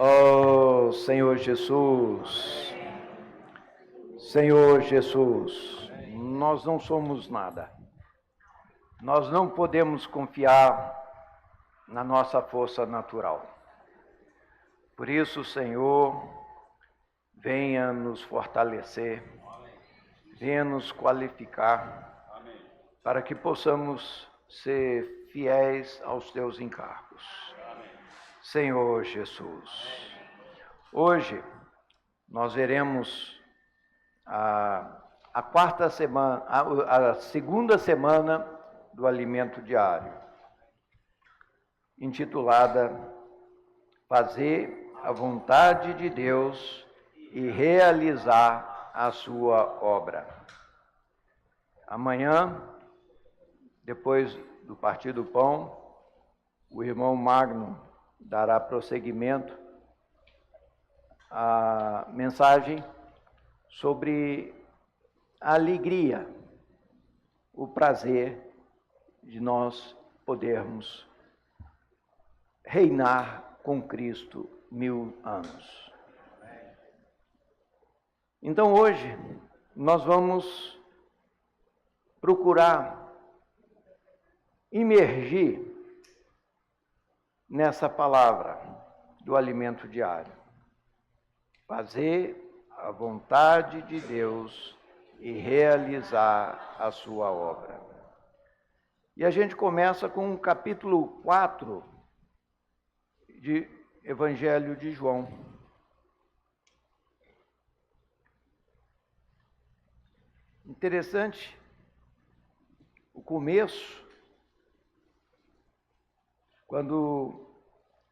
Oh, Senhor Jesus, Senhor Jesus, nós não somos nada. Nós não podemos confiar na nossa força natural. Por isso, Senhor, venha nos fortalecer, venha nos qualificar, para que possamos ser fiéis aos teus encargos. Senhor Jesus, hoje nós veremos a quarta semana, a segunda semana do alimento diário, intitulada Fazer a vontade de Deus e realizar a sua obra. Amanhã, depois do partir do pão, o irmão Magno dará prosseguimento à mensagem sobre a alegria, o prazer de nós podermos reinar com Cristo 1000 anos. Então hoje nós vamos procurar imergir nessa palavra do alimento diário. Fazer a vontade de Deus e realizar a sua obra. E a gente começa com o capítulo 4 de Evangelho de João. Interessante o começo, quando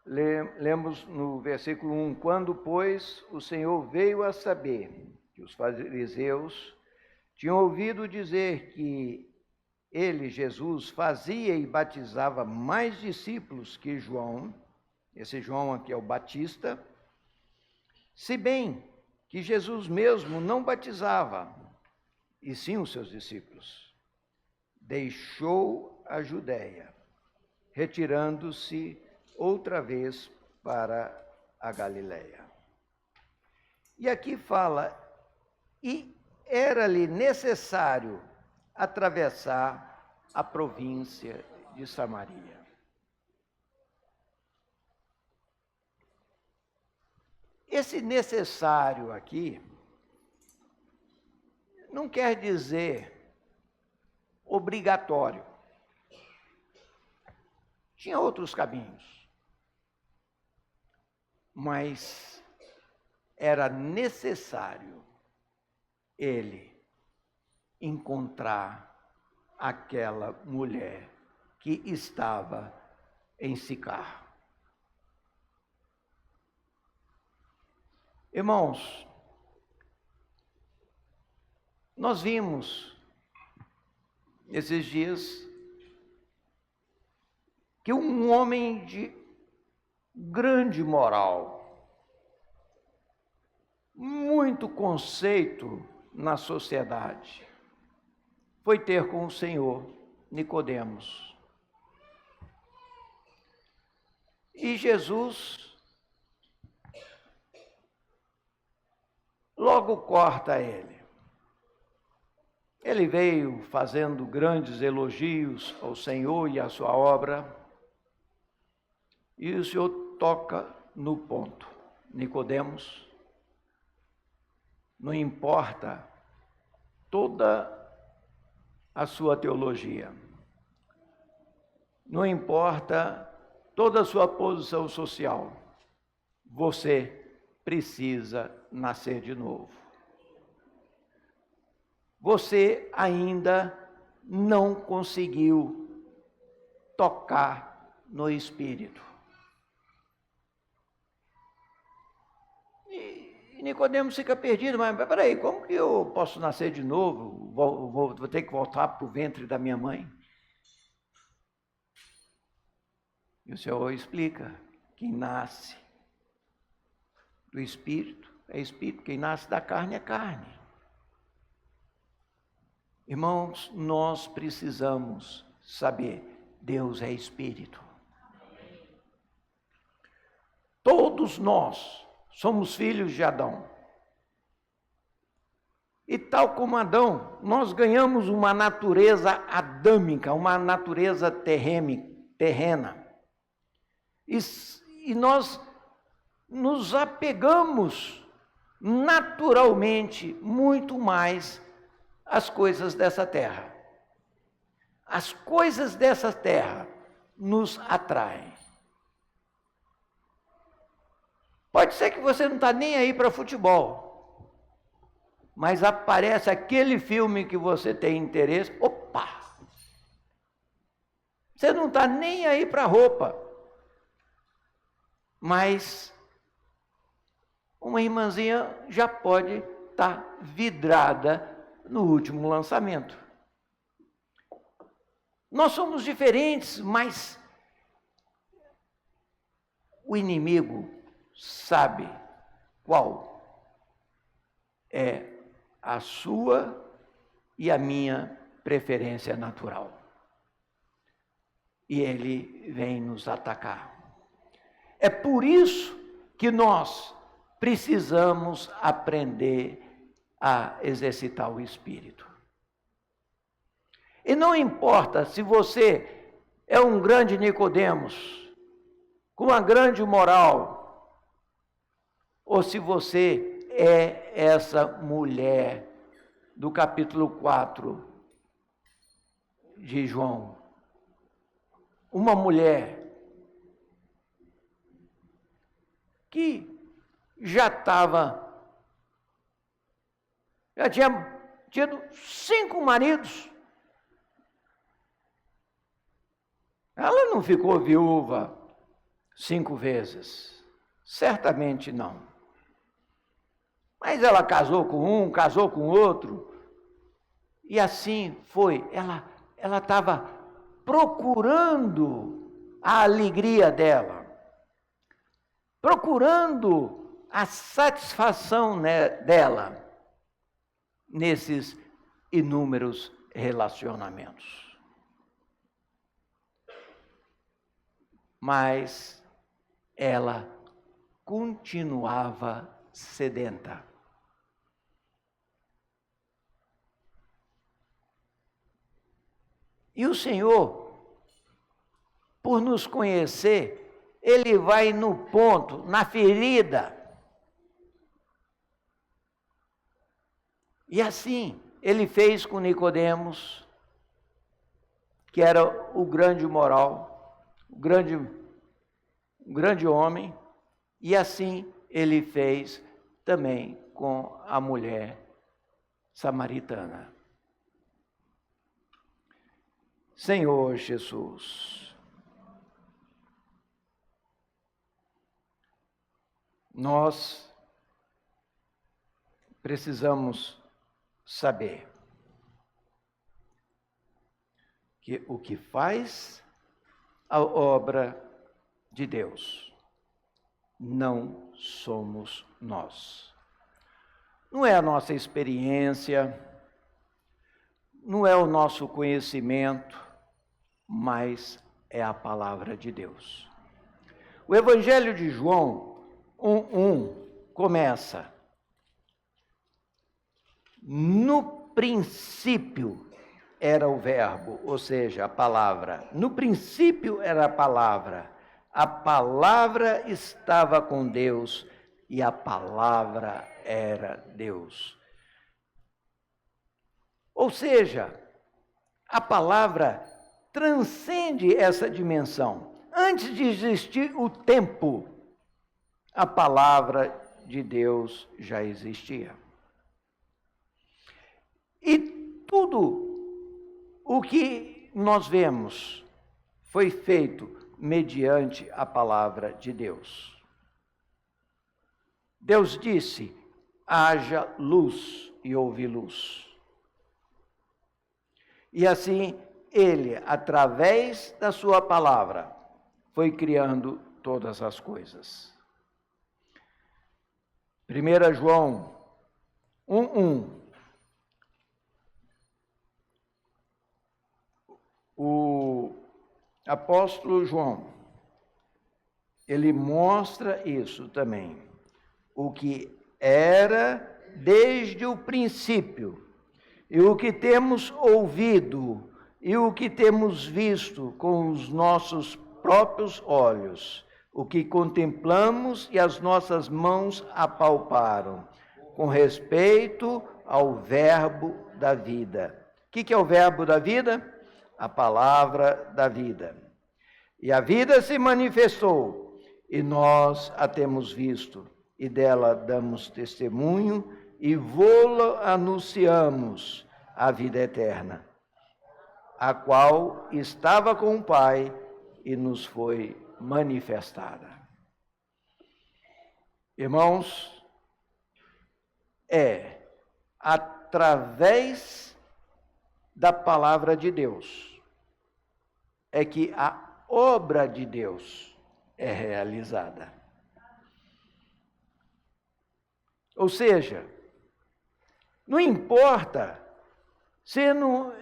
lemos no versículo 1, quando, pois, o Senhor veio a saber que os fariseus tinham ouvido dizer que ele, Jesus, fazia e batizava mais discípulos que João, esse João aqui é o Batista, se bem que Jesus mesmo não batizava, e sim os seus discípulos, deixou a Judéia, retirando-se outra vez para a Galileia. E aqui fala, e era-lhe necessário atravessar a província de Samaria. Esse necessário aqui não quer dizer obrigatório. Tinha outros caminhos, mas era necessário ele encontrar aquela mulher que estava em Sicar. Irmãos, nós vimos nesses dias que um homem de grande moral, muito conceito na sociedade, foi ter com o Senhor Nicodemos. E Jesus logo corta ele. Ele veio fazendo grandes elogios ao Senhor e à sua obra, e o Senhor toca no ponto. Nicodemos, não importa toda a sua teologia, não importa toda a sua posição social, você precisa nascer de novo. Você ainda não conseguiu tocar no Espírito. E Nicodemos fica perdido, mas peraí, como que eu posso nascer de novo? Vou ter que voltar para o ventre da minha mãe? E o Senhor explica, quem nasce do Espírito é Espírito, quem nasce da carne é carne. Irmãos, nós precisamos saber, Deus é Espírito. Todos nós somos filhos de Adão. E tal como Adão, nós ganhamos uma natureza adâmica, uma natureza terrena. E nós nos apegamos naturalmente muito mais às coisas dessa terra. As coisas dessa terra nos atraem. Pode ser que você não está nem aí para futebol, mas aparece aquele filme que você tem interesse, opa! Você não está nem aí para roupa, mas uma irmãzinha já pode estar vidrada no último lançamento. Nós somos diferentes, mas o inimigo sabe qual é a sua e a minha preferência natural. E ele vem nos atacar. É por isso que nós precisamos aprender a exercitar o espírito. E não importa se você é um grande Nicodemos, com uma grande moral, ou se você é essa mulher do capítulo 4 de João. Uma mulher que já tinha tido 5 maridos. Ela não ficou viúva 5 vezes, certamente não. Mas ela casou com um, casou com outro, e assim foi. Ela estava procurando a alegria dela, procurando a satisfação dela nesses inúmeros relacionamentos. Mas ela continuava sedenta. E o Senhor, por nos conhecer, Ele vai no ponto, na ferida. E assim, Ele fez com Nicodemos, que era o grande moral, o grande homem, e assim Ele fez também com a mulher samaritana. Senhor Jesus, nós precisamos saber que o que faz a obra de Deus não somos nós. Não é a nossa experiência, não é o nosso conhecimento, mas é a palavra de Deus. O Evangelho de João 1:1 começa: no princípio era o verbo, ou seja, a palavra. No princípio era a palavra estava com Deus e a palavra era Deus. Ou seja, a palavra transcende essa dimensão. Antes de existir o tempo, a palavra de Deus já existia. E tudo o que nós vemos foi feito mediante a palavra de Deus. Deus disse: haja luz, e houve luz. E assim, Ele, através da sua palavra, foi criando todas as coisas. 1 João 1:1. O apóstolo João ele mostra isso também. O que era desde o princípio, e o que temos ouvido, e o que temos visto com os nossos próprios olhos, o que contemplamos e as nossas mãos apalparam, com respeito ao verbo da vida. O que é o verbo da vida? A palavra da vida. E a vida se manifestou, e nós a temos visto, e dela damos testemunho, e vô-la anunciamos, a vida eterna, a qual estava com o Pai e nos foi manifestada. Irmãos, é através da palavra de Deus é que a obra de Deus é realizada. Ou seja, não importa se no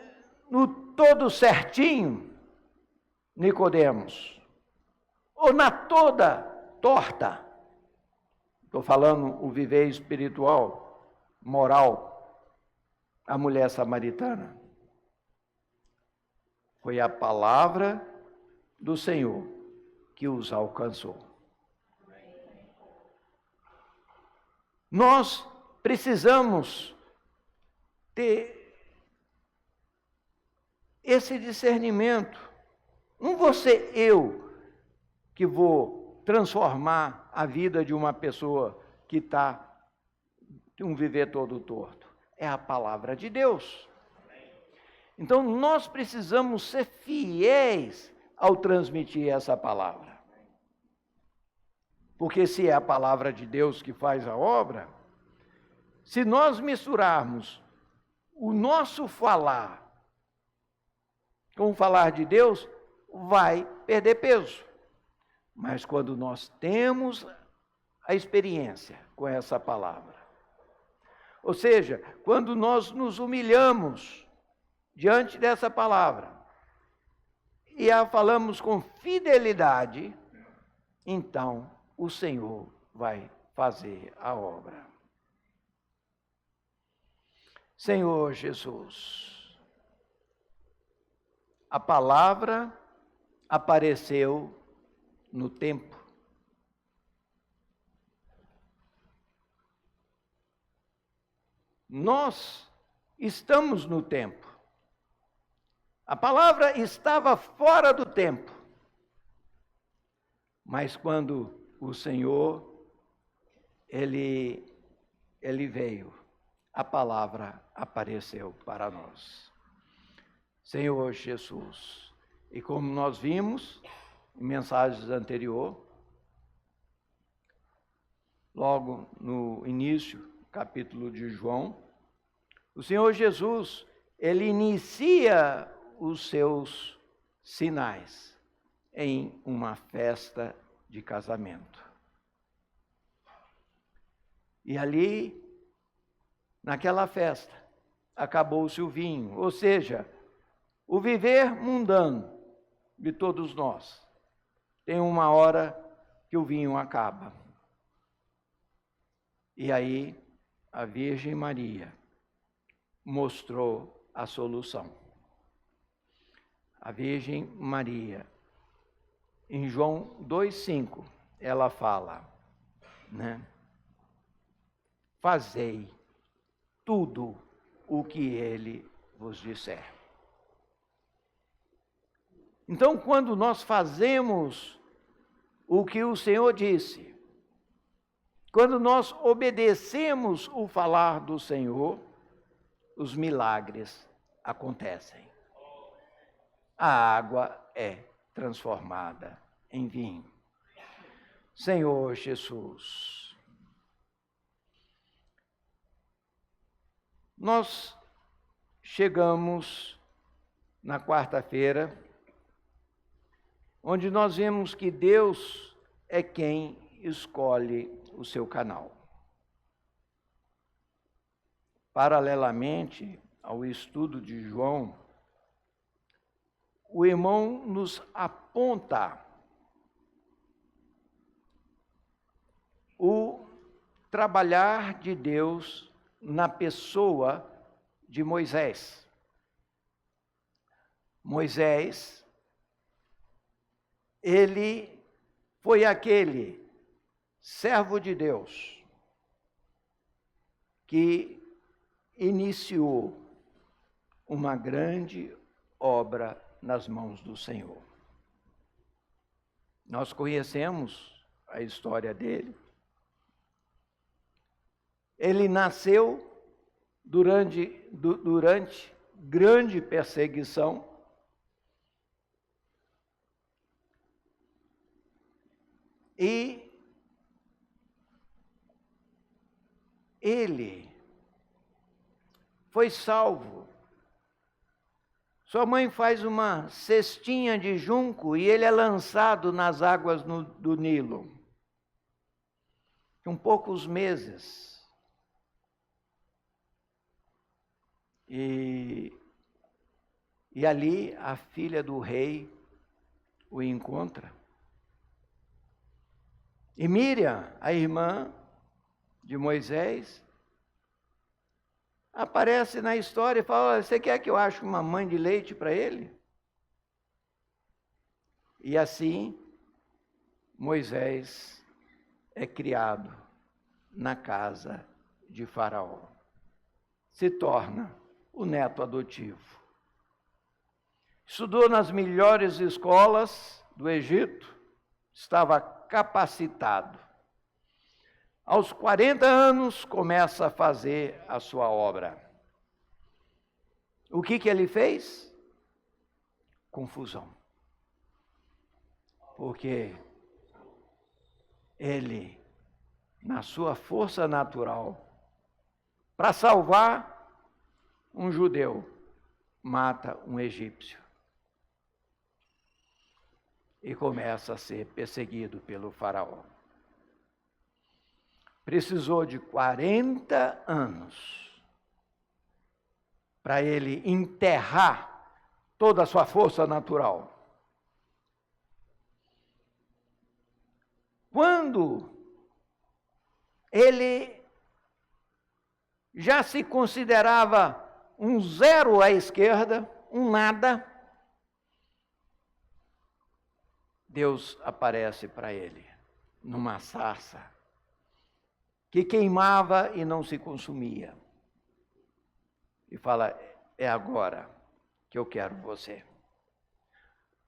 todo certinho, Nicodemos, ou na toda torta, estou falando o viver espiritual, moral, a mulher samaritana. Foi a palavra do Senhor que os alcançou. Nós precisamos ter esse discernimento. Não vou ser eu que vou transformar a vida de uma pessoa que está de um viver todo torto. É a palavra de Deus. Então, nós precisamos ser fiéis ao transmitir essa palavra. Porque se é a palavra de Deus que faz a obra, se nós misturarmos o nosso falar com o falar de Deus, vai perder peso. Mas quando nós temos a experiência com essa palavra, ou seja, quando nós nos humilhamos diante dessa palavra e a falamos com fidelidade, então o Senhor vai fazer a obra. Senhor Jesus, a palavra apareceu no tempo. Nós estamos no tempo. A palavra estava fora do tempo. Mas quando o Senhor, Ele veio, a palavra apareceu para nós. Senhor Jesus, e como nós vimos em mensagens anteriores, logo no início, capítulo de João, o Senhor Jesus, Ele inicia os seus sinais em uma festa de casamento. E ali, naquela festa, acabou-se o vinho, ou seja, o viver mundano de todos nós. Tem uma hora que o vinho acaba. E aí, a Virgem Maria mostrou a solução. A Virgem Maria, em João 2,5, ela fala, né? Fazei tudo o que Ele vos disser. Então, quando nós fazemos o que o Senhor disse, quando nós obedecemos o falar do Senhor, os milagres acontecem. A água é transformada em vinho. Senhor Jesus, nós chegamos na quarta-feira, onde nós vemos que Deus é quem escolhe o seu canal. Paralelamente ao estudo de João, o irmão nos aponta o trabalhar de Deus na pessoa de Moisés. Moisés, ele foi aquele servo de Deus que iniciou uma grande obra nas mãos do Senhor. Nós conhecemos a história dele. Ele nasceu durante grande perseguição. E ele foi salvo. Sua mãe faz uma cestinha de junco e ele é lançado nas águas do Nilo. Com poucos meses. E ali a filha do rei o encontra. E Miriam, a irmã de Moisés, aparece na história e fala: você quer que eu ache uma mãe de leite para ele? E assim, Moisés é criado na casa de Faraó. Se torna o neto adotivo. Estudou nas melhores escolas do Egito, estava capacitado. Aos 40 anos, começa a fazer a sua obra. O que ele fez? Confusão. Porque ele, na sua força natural, para salvar um judeu, mata um egípcio. E começa a ser perseguido pelo faraó. Precisou de 40 anos para ele enterrar toda a sua força natural. Quando ele já se considerava um zero à esquerda, um nada, Deus aparece para ele numa sarça que queimava e não se consumia. E fala: é agora que eu quero você.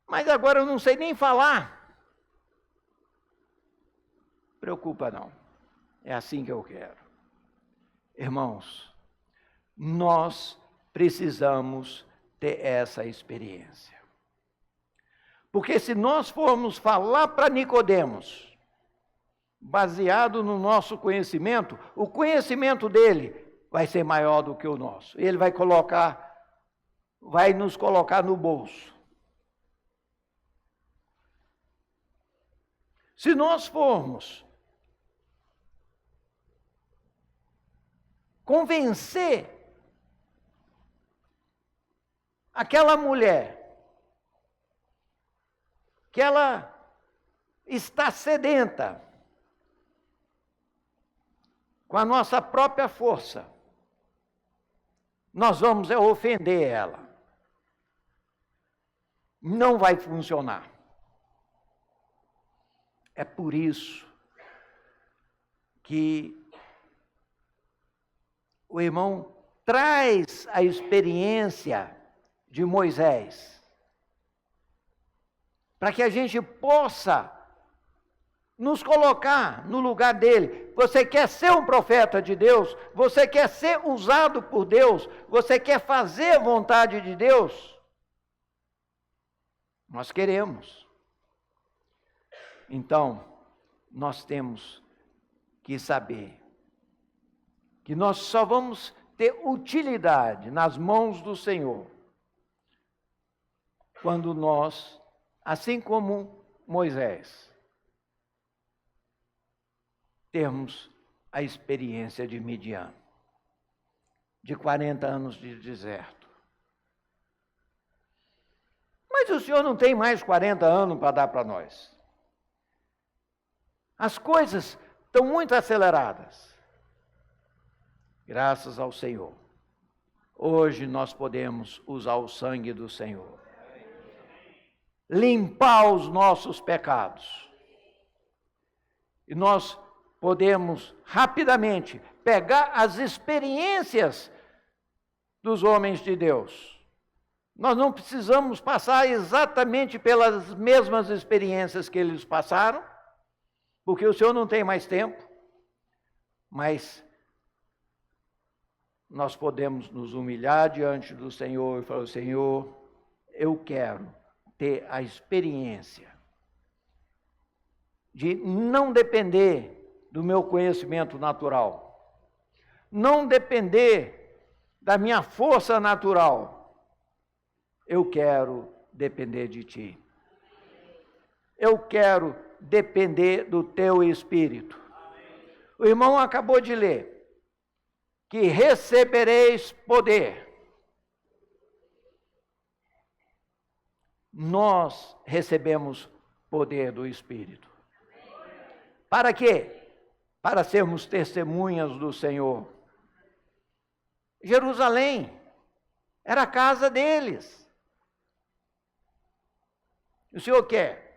Mas agora eu não sei nem falar. Preocupa não. É assim que eu quero. Irmãos, nós precisamos ter essa experiência. Porque se nós formos falar para Nicodemos, baseado no nosso conhecimento, o conhecimento dele vai ser maior do que o nosso. Ele vai nos colocar no bolso. Se nós formos convencer aquela mulher que ela está sedenta com a nossa própria força, nós vamos ofender ela. Não vai funcionar. É por isso que o irmão traz a experiência de Moisés, para que a gente possa nos colocar no lugar dele. Você quer ser um profeta de Deus? Você quer ser usado por Deus? Você quer fazer a vontade de Deus? Nós queremos. Então, nós temos que saber que nós só vamos ter utilidade nas mãos do Senhor quando nós, assim como Moisés, termos a experiência de Midian, de 40 anos de deserto. Mas o Senhor não tem mais 40 anos para dar para nós. As coisas estão muito aceleradas. Graças ao Senhor. Hoje nós podemos usar o sangue do Senhor. Limpar os nossos pecados. E nós podemos rapidamente pegar as experiências dos homens de Deus. Nós não precisamos passar exatamente pelas mesmas experiências que eles passaram, porque o Senhor não tem mais tempo, mas nós podemos nos humilhar diante do Senhor e falar: Senhor, eu quero ter a experiência de não depender do meu conhecimento natural, não depender da minha força natural. Eu quero depender de Ti. Eu quero depender do Teu Espírito. O irmão acabou de ler que recebereis poder. Nós recebemos poder do Espírito. Para quê? Para sermos testemunhas do Senhor. Jerusalém era a casa deles. O Senhor quer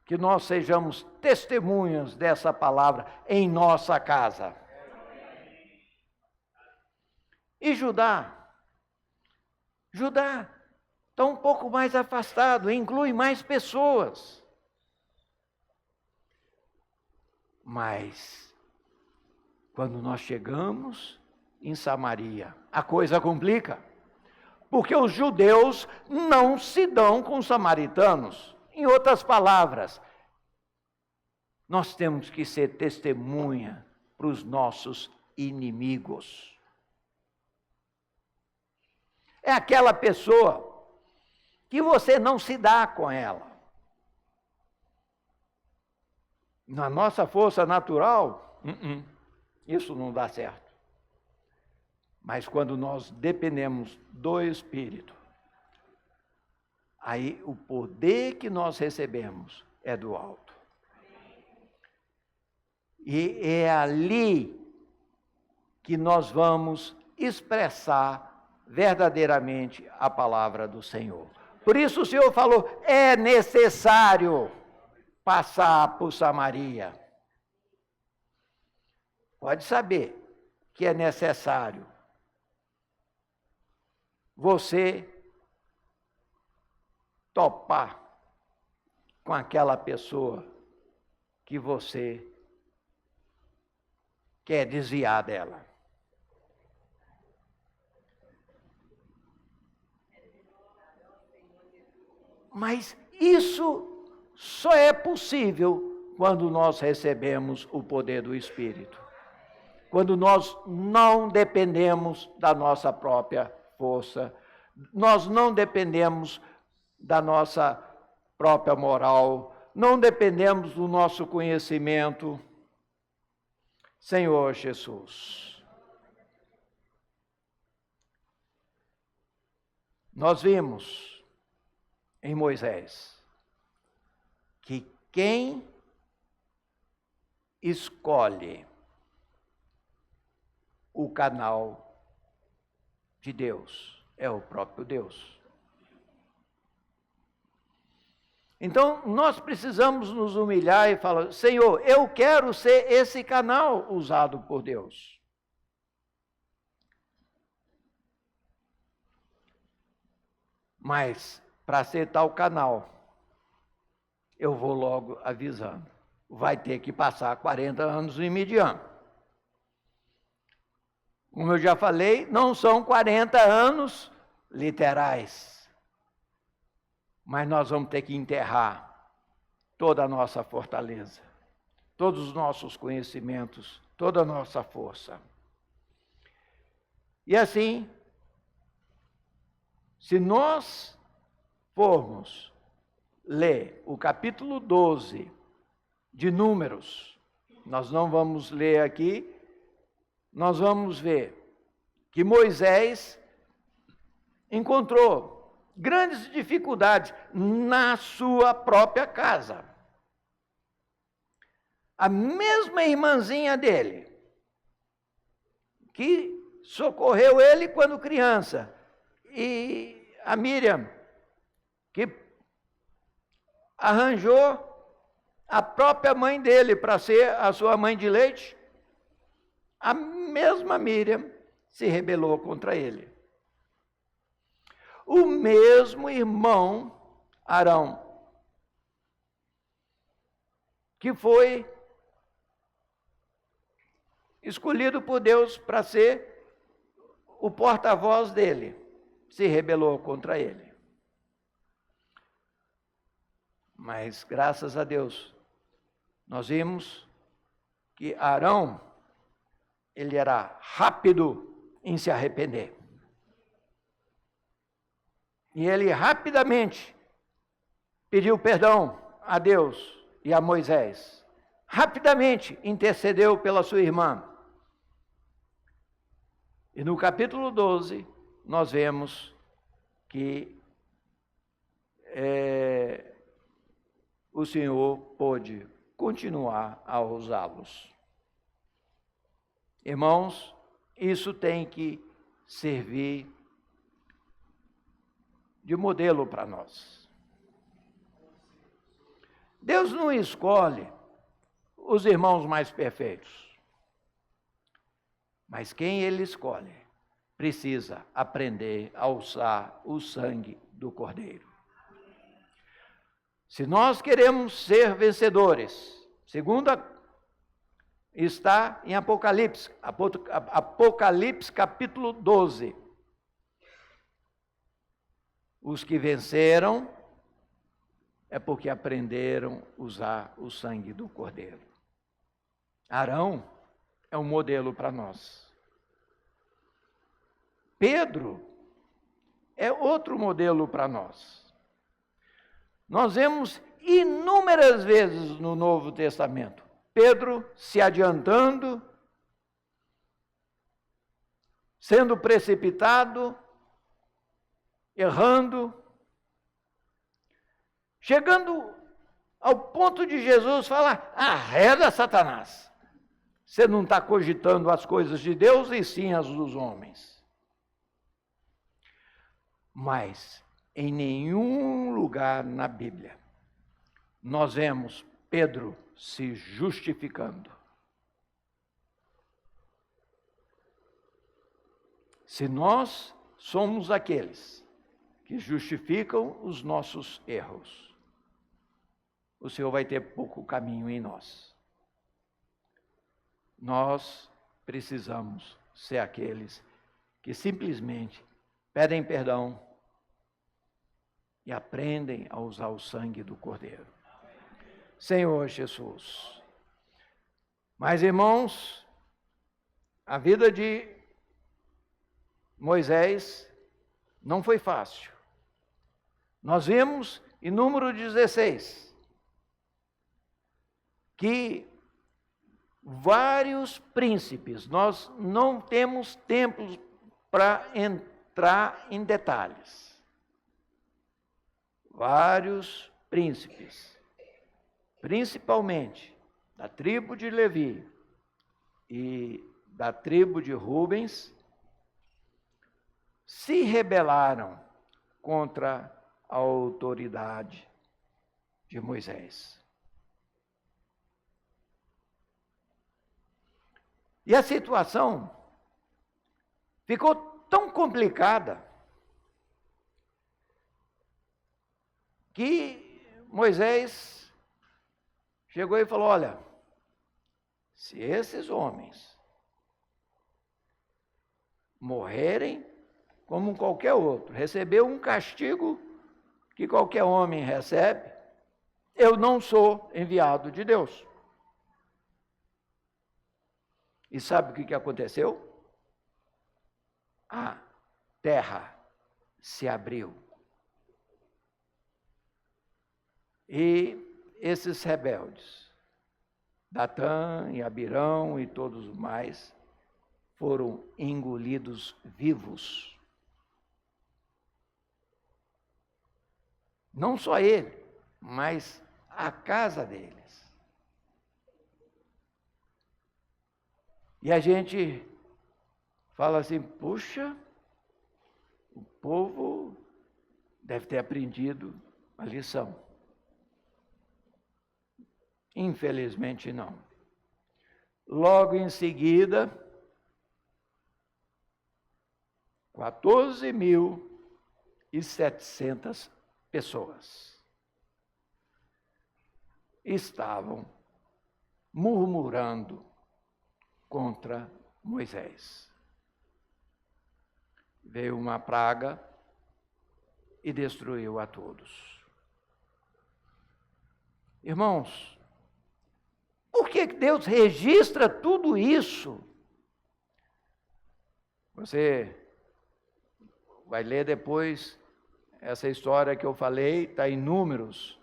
que nós sejamos testemunhas dessa palavra em nossa casa. E Judá está um pouco mais afastado, inclui mais pessoas. Mas, quando nós chegamos em Samaria, a coisa complica. Porque os judeus não se dão com os samaritanos. Em outras palavras, nós temos que ser testemunha para os nossos inimigos. É aquela pessoa que você não se dá com ela. Na nossa força natural, isso não dá certo. Mas quando nós dependemos do Espírito, aí o poder que nós recebemos é do alto. E é ali que nós vamos expressar verdadeiramente a palavra do Senhor. Por isso o Senhor falou: é necessário passar por Samaria. Pode saber que é necessário você topar com aquela pessoa que você quer desviar dela. Mas isso só é possível quando nós recebemos o poder do Espírito. Quando nós não dependemos da nossa própria força, nós não dependemos da nossa própria moral, não dependemos do nosso conhecimento. Senhor Jesus, nós vimos em Moisés que quem escolhe o canal de Deus é o próprio Deus. Então, nós precisamos nos humilhar e falar: Senhor, eu quero ser esse canal usado por Deus. Mas, para ser tal canal, eu vou logo avisando: vai ter que passar 40 anos em Midian. Como eu já falei, não são 40 anos literais. Mas nós vamos ter que enterrar toda a nossa fortaleza, todos os nossos conhecimentos, toda a nossa força. E assim, se nós formos ler o capítulo 12 de Números, nós não vamos ler aqui, nós vamos ver que Moisés encontrou grandes dificuldades na sua própria casa. a mesma irmãzinha dele, que socorreu ele quando criança, e a Miriam, que arranjou a própria mãe dele para ser a sua mãe de leite, a mesma Miriam se rebelou contra ele. O mesmo irmão Arão, que foi escolhido por Deus para ser o porta-voz dele, se rebelou contra ele. Mas, graças a Deus, nós vimos que Arão, ele era rápido em se arrepender. E ele rapidamente pediu perdão a Deus e a Moisés. Rapidamente intercedeu pela sua irmã. E no capítulo 12, nós vemos que o Senhor pôde continuar a usá-los. Irmãos, isso tem que servir de modelo para nós. Deus não escolhe os irmãos mais perfeitos, mas quem Ele escolhe precisa aprender a usar o sangue do Cordeiro. Se nós queremos ser vencedores, segundo está em Apocalipse, Apocalipse capítulo 12. Os que venceram é porque aprenderam a usar o sangue do Cordeiro. Arão é um modelo para nós. Pedro é outro modelo para nós. Nós vemos inúmeras vezes no Novo Testamento Pedro se adiantando, sendo precipitado, errando, chegando ao ponto de Jesus falar: arreda Satanás, você não está cogitando as coisas de Deus e sim as dos homens. Mas em nenhum lugar na Bíblia nós vemos Pedro se justificando. Se nós somos aqueles que justificam os nossos erros, o Senhor vai ter pouco caminho em nós. Nós precisamos ser aqueles que simplesmente pedem perdão e aprendem a usar o sangue do Cordeiro. Senhor Jesus. Mas, irmãos, a vida de Moisés não foi fácil. Nós vimos em número 16 que vários príncipes, nós não temos tempo para entrar em detalhes. Vários príncipes, principalmente da tribo de Levi e da tribo de Rubens, se rebelaram contra a autoridade de Moisés. E a situação ficou tão complicada que Moisés chegou e falou: olha, se esses homens morrerem como qualquer outro, receber um castigo que qualquer homem recebe, eu não sou enviado de Deus. E sabe o que aconteceu? A terra se abriu. E esses rebeldes, Datã e Abirão e todos os mais, foram engolidos vivos. Não só ele, mas a casa deles. E a gente fala assim, puxa, o povo deve ter aprendido a lição. Infelizmente não. Logo em seguida, 14.700 pessoas estavam murmurando contra Moisés. Veio uma praga e destruiu a todos. Irmãos, por que Deus registra tudo isso? Você vai ler depois essa história que eu falei, está em Números,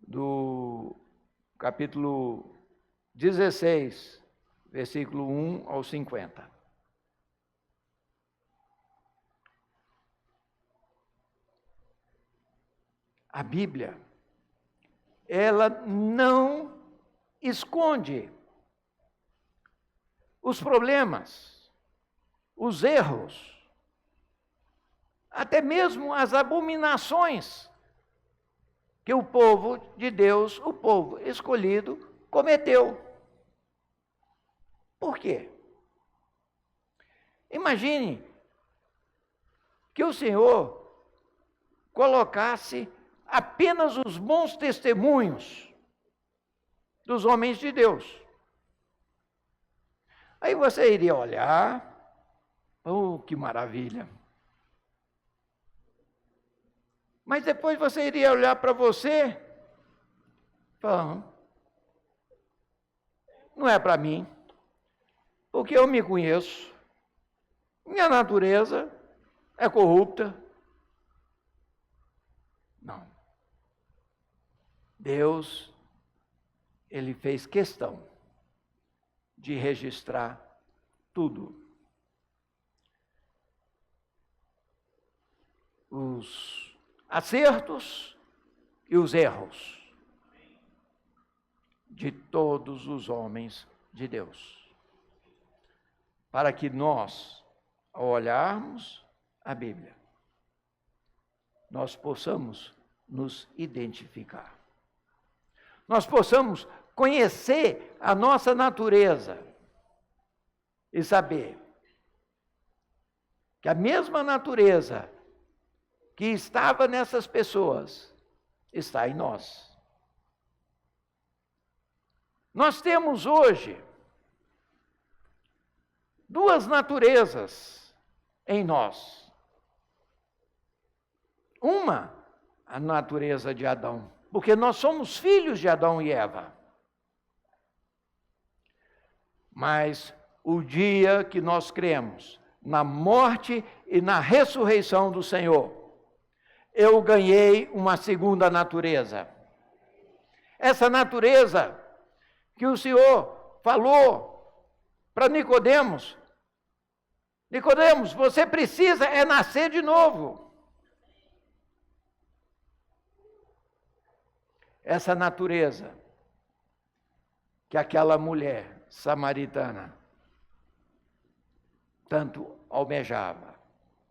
do capítulo 16, versículo 1 ao 50. A Bíblia, ela não esconde os problemas, os erros, até mesmo as abominações que o povo de Deus, o povo escolhido, cometeu. Por quê? Imagine que o Senhor colocasse apenas os bons testemunhos dos homens de Deus. Aí você iria olhar, oh, que maravilha. Mas depois você iria olhar para você, falando, não é para mim, porque eu me conheço, minha natureza é corrupta. Não. Deus, Ele fez questão de registrar tudo. Os acertos e os erros de todos os homens de Deus. Para que nós, ao olharmos a Bíblia, nós possamos nos identificar. Nós possamos conhecer a nossa natureza e saber que a mesma natureza que estava nessas pessoas está em nós. Nós temos hoje duas naturezas em nós. Uma, a natureza de Adão, porque nós somos filhos de Adão e Eva. Mas o dia que nós cremos na morte e na ressurreição do Senhor, eu ganhei uma segunda natureza. Essa natureza que o Senhor falou para Nicodemos. Nicodemos, você precisa nascer de novo. Essa natureza que aquela mulher samaritana tanto almejava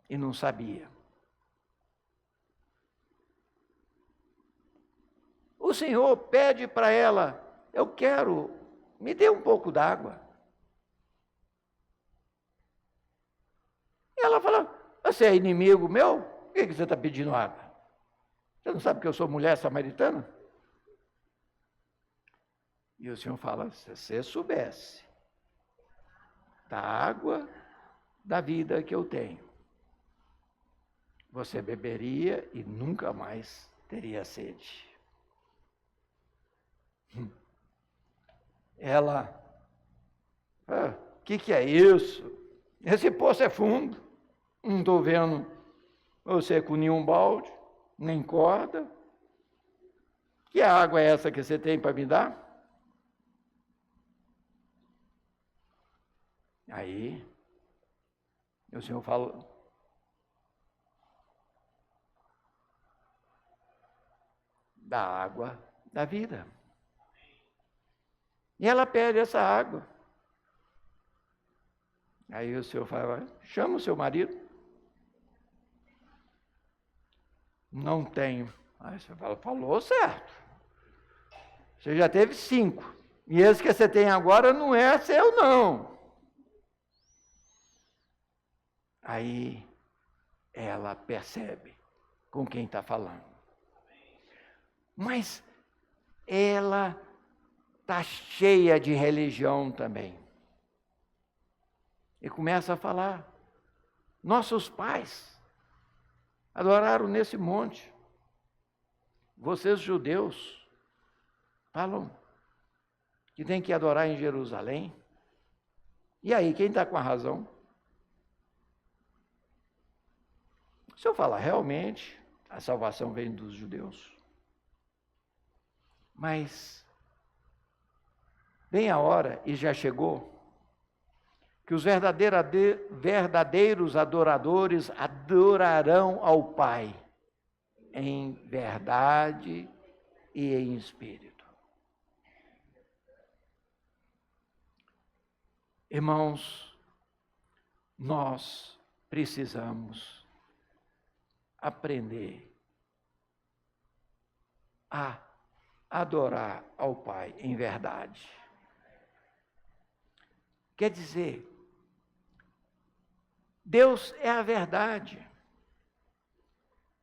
e não sabia. O Senhor pede para ela, eu quero, me dê um pouco d'água. E ela fala, você é inimigo meu? Por que você está pedindo água? Você não sabe que eu sou mulher samaritana? E o Senhor fala, se você soubesse da água da vida que eu tenho, você beberia e nunca mais teria sede. Ela, que é isso? Esse poço é fundo, não estou vendo você com nenhum balde, nem corda. Que água é essa que você tem para me dar? Aí, o Senhor fala, da água da vida. E ela pede essa água. Aí o senhor fala, chama o seu marido. Não tenho. Aí você fala, falou certo. Você já teve 5. E esse que você tem agora não é seu, não. Aí ela percebe com quem está falando. Mas ela está cheia de religião também. E começa a falar. Nossos pais adoraram nesse monte. Vocês judeus falam que tem que adorar em Jerusalém. E aí, quem está com a razão? Se eu falar realmente, a salvação vem dos judeus. Mas vem a hora, e já chegou, que os verdadeiros adoradores adorarão ao Pai em verdade e em espírito. Irmãos, nós precisamos aprender a adorar ao Pai em verdade. Quer dizer, Deus é a verdade.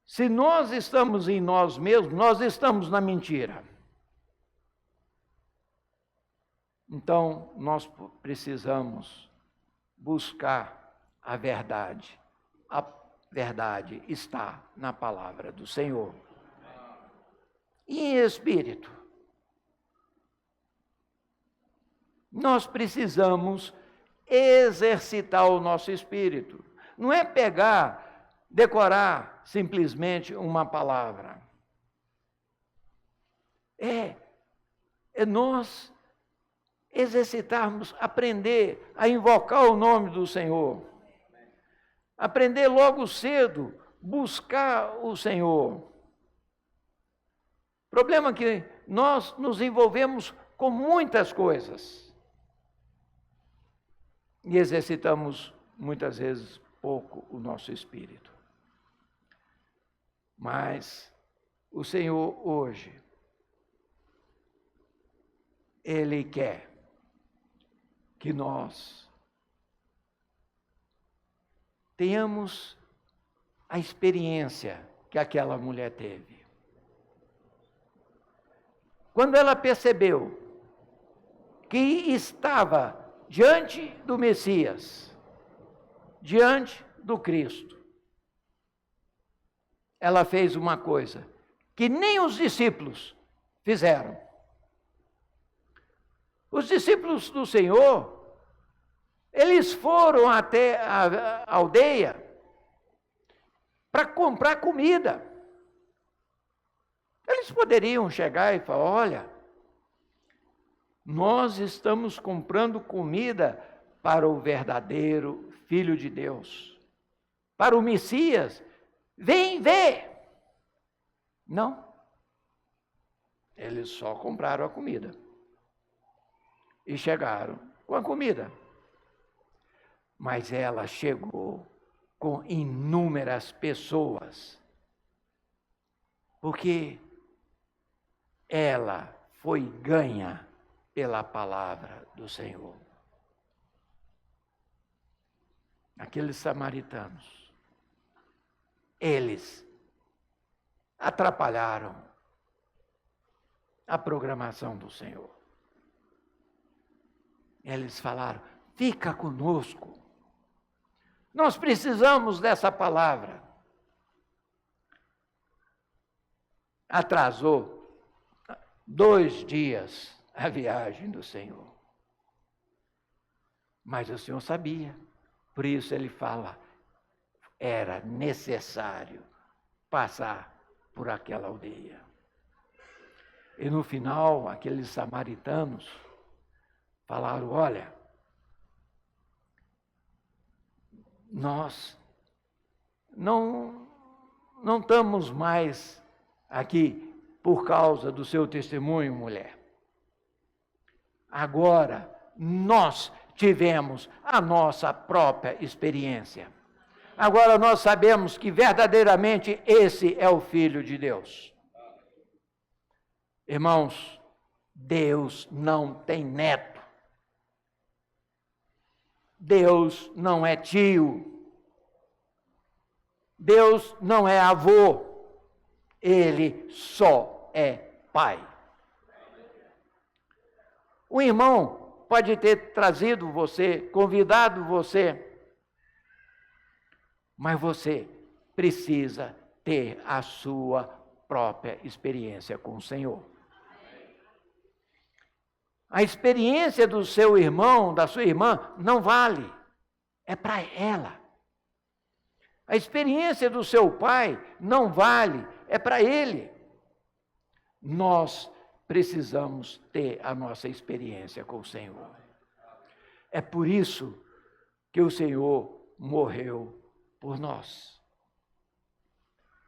Se nós estamos em nós mesmos, nós estamos na mentira. Então, nós precisamos buscar a verdade. A verdade está na palavra do Senhor. E em espírito. Nós precisamos exercitar o nosso espírito. Não é pegar, decorar simplesmente uma palavra. É nós exercitarmos, aprender a invocar o nome do Senhor. Aprender logo cedo, buscar o Senhor. O problema é que nós nos envolvemos com muitas coisas. E exercitamos, muitas vezes, pouco o nosso espírito. Mas o Senhor hoje, Ele quer que nós tenhamos a experiência que aquela mulher teve. Quando ela percebeu que estava diante do Messias, diante do Cristo, ela fez uma coisa que nem os discípulos fizeram. Os discípulos do Senhor, eles foram até a aldeia para comprar comida. Eles poderiam chegar e falar, olha, nós estamos comprando comida para o verdadeiro Filho de Deus, para o Messias, vem ver. Não, eles só compraram a comida e chegaram com a comida. Mas ela chegou com inúmeras pessoas, porque ela foi ganha pela palavra do Senhor. Aqueles samaritanos, eles atrapalharam a programação do Senhor. Eles falaram, fica conosco. Nós precisamos dessa palavra. Atrasou 2 dias a viagem do Senhor. Mas o Senhor sabia. Por isso ele fala, era necessário passar por aquela aldeia. E no final, aqueles samaritanos falaram, olha, nós não estamos mais aqui por causa do seu testemunho, mulher. Agora, nós tivemos a nossa própria experiência. Agora nós sabemos que verdadeiramente esse é o Filho de Deus. Irmãos, Deus não tem neto. Deus não é tio. Deus não é avô. Ele só é Pai. O irmão pode ter trazido você, convidado você, mas você precisa ter a sua própria experiência com o Senhor. A experiência do seu irmão, da sua irmã, não vale. É para ela. A experiência do seu pai não vale. É para ele. Nós precisamos ter a nossa experiência com o Senhor. É por isso que o Senhor morreu por nós.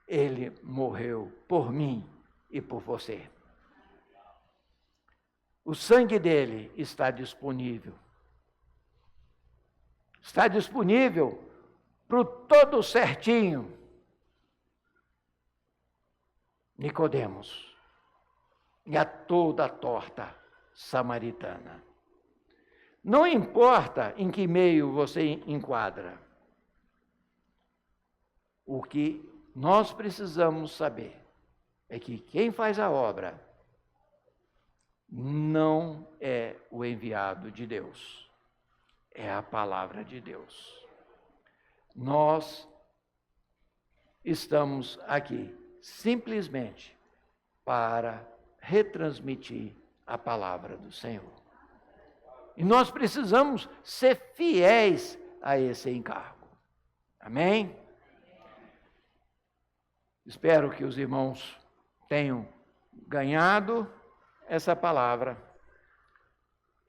Ele morreu por mim e por você. O sangue dele está disponível. Está disponível para o todo certinho. Nicodemos e a toda a torta samaritana. Não importa em que meio você enquadra. O que nós precisamos saber é que quem faz a obra não é o enviado de Deus, é a palavra de Deus. Nós estamos aqui simplesmente para retransmitir a palavra do Senhor. E nós precisamos ser fiéis a esse encargo. Amém? Espero que os irmãos tenham ganhado essa palavra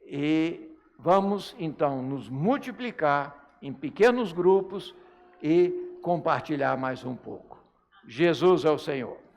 e vamos então nos multiplicar em pequenos grupos e compartilhar mais um pouco. Jesus é o Senhor.